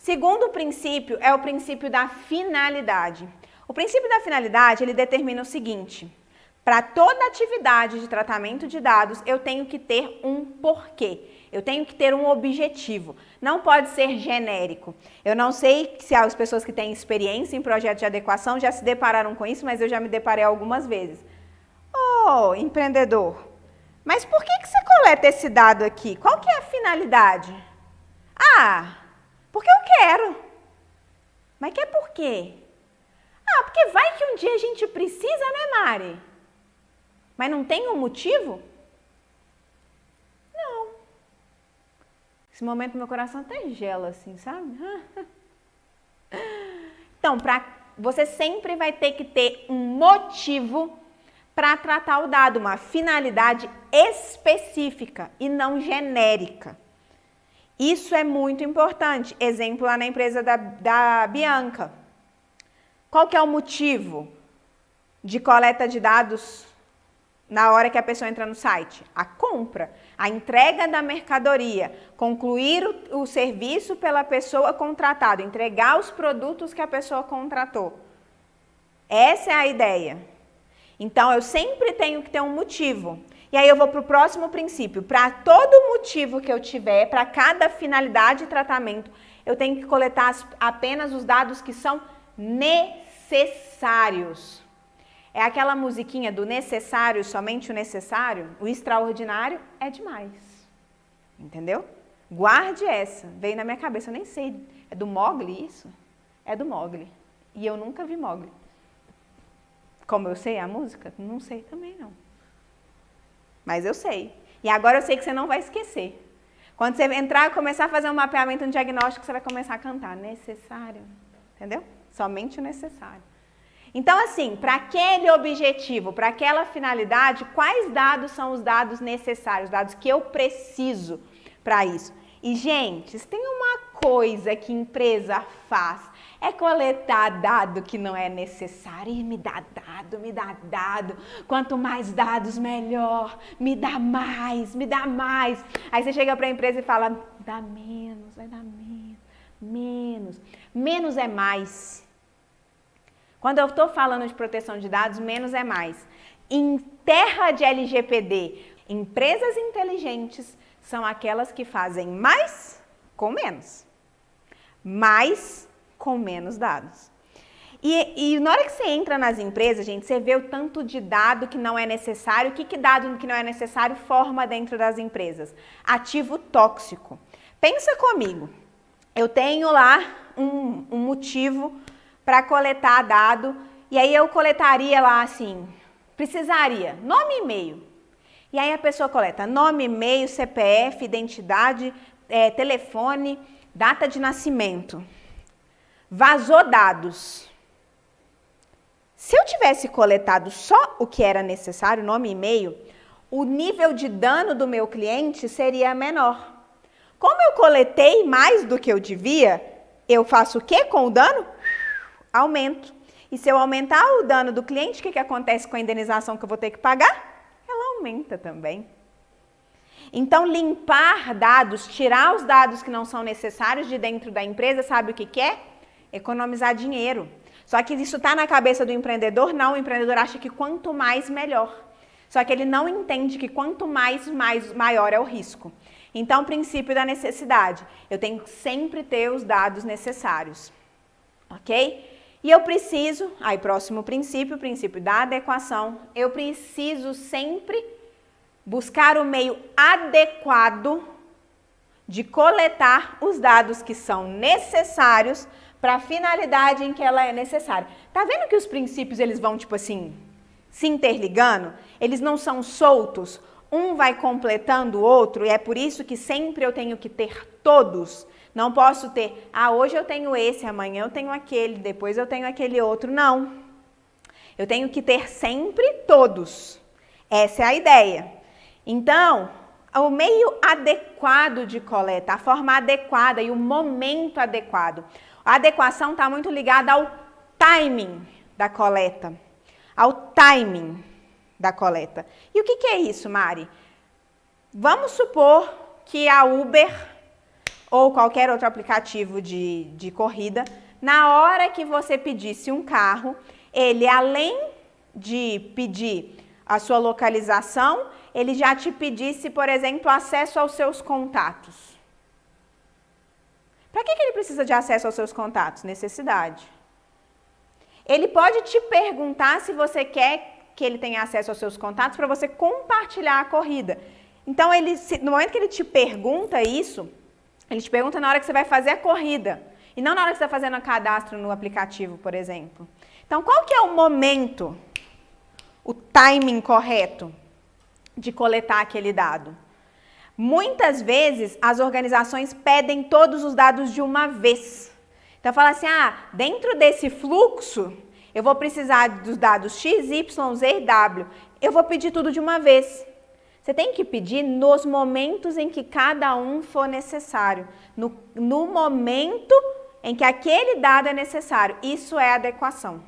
Segundo princípio é o princípio da finalidade. O princípio da finalidade, ele determina o seguinte: para toda atividade de tratamento de dados, eu tenho que ter um porquê. Eu tenho que ter um objetivo. Não pode ser genérico. Eu não sei se as pessoas que têm experiência em projetos de adequação já se depararam com isso, mas eu já me deparei algumas vezes. Ô, empreendedor, mas por que você coleta esse dado aqui? Qual que é a finalidade? Ah, porque eu quero. Mas que é por quê? Ah, porque vai que um dia a gente precisa, né, Mari? Mas não tem um motivo? Não. Esse momento meu coração até gela assim, sabe? Então, você sempre vai ter que ter um motivo para tratar o dado, uma finalidade específica e não genérica. Isso é muito importante. Exemplo lá na empresa da Bianca. Qual que é o motivo de coleta de dados na hora que a pessoa entra no site? A compra, a entrega da mercadoria, concluir o serviço pela pessoa contratada, entregar os produtos que a pessoa contratou. Essa é a ideia. Então, eu sempre tenho que ter um motivo. E aí eu vou para o próximo princípio. Para todo motivo que eu tiver, para cada finalidade de tratamento, eu tenho que coletar apenas os dados que são necessários. É aquela musiquinha do necessário, somente o necessário. O extraordinário é demais. Entendeu? Guarde essa. Veio na minha cabeça, eu nem sei. É do Mowgli isso? É do Mowgli. E eu nunca vi Mowgli. Como eu sei a música? Não sei também não. Mas eu sei. E agora eu sei que você não vai esquecer. Quando você entrar e começar a fazer um mapeamento, um diagnóstico, você vai começar a cantar. Necessário. Entendeu? Somente o necessário. Então, assim, para aquele objetivo, para aquela finalidade, quais dados são os dados necessários, os dados que eu preciso para isso? E, gente, se tem uma coisa que empresa faz, é coletar dado que não é necessário. E me dá dado, me dá dado. Quanto mais dados, melhor. Me dá mais, me dá mais. Aí você chega para a empresa e fala, dá menos, vai dar menos, menos. Menos é mais. Quando eu estou falando de proteção de dados, menos é mais. Em terra de LGPD, empresas inteligentes são aquelas que fazem mais com menos. Mais com menos dados. E na hora que você entra nas empresas, gente, você vê o tanto de dado que não é necessário. O que dado que não é necessário forma dentro das empresas? Ativo tóxico. Pensa comigo. Eu tenho lá um motivo para coletar dado, e aí eu coletaria lá assim, precisaria, nome e e-mail. E aí a pessoa coleta nome, e-mail, CPF, identidade, telefone, data de nascimento. Vazou dados. Se eu tivesse coletado só o que era necessário, nome e e-mail, o nível de dano do meu cliente seria menor. Como eu coletei mais do que eu devia, eu faço o quê com o dano? Aumento. E se eu aumentar o dano do cliente, o que acontece com a indenização que eu vou ter que pagar? Ela aumenta também. Então, limpar dados, tirar os dados que não são necessários de dentro da empresa, sabe o que é? Economizar dinheiro. Só que isso está na cabeça do empreendedor? Não, o empreendedor acha que quanto mais, melhor. Só que ele não entende que quanto mais, maior é o risco. Então, princípio da necessidade. Eu tenho que sempre ter os dados necessários. Ok? E eu preciso, aí próximo princípio, o princípio da adequação, eu preciso sempre buscar o meio adequado de coletar os dados que são necessários para a finalidade em que ela é necessária. Tá vendo que os princípios eles vão tipo assim, se interligando? Eles não são soltos, um vai completando o outro e é por isso que sempre eu tenho que ter todos. Não posso ter, hoje eu tenho esse, amanhã eu tenho aquele, depois eu tenho aquele outro. Não. Eu tenho que ter sempre todos. Essa é a ideia. Então, o meio adequado de coleta, a forma adequada e o momento adequado. A adequação está muito ligada ao timing da coleta. Ao timing da coleta. E o que é isso, Mari? Vamos supor que a Uber ou qualquer outro aplicativo de corrida, na hora que você pedisse um carro, ele, além de pedir a sua localização, ele já te pedisse, por exemplo, acesso aos seus contatos. Para que ele precisa de acesso aos seus contatos? Necessidade. Ele pode te perguntar se você quer que ele tenha acesso aos seus contatos para você compartilhar a corrida. Então, no momento que ele te pergunta isso, ele te pergunta na hora que você vai fazer a corrida e não na hora que você está fazendo o cadastro no aplicativo, por exemplo. Então, qual que é o momento, o timing correto de coletar aquele dado? Muitas vezes, as organizações pedem todos os dados de uma vez. Então, fala assim, dentro desse fluxo, eu vou precisar dos dados X, Y, Z e W. Eu vou pedir tudo de uma vez. Você tem que pedir nos momentos em que cada um for necessário. No momento em que aquele dado é necessário. Isso é adequação.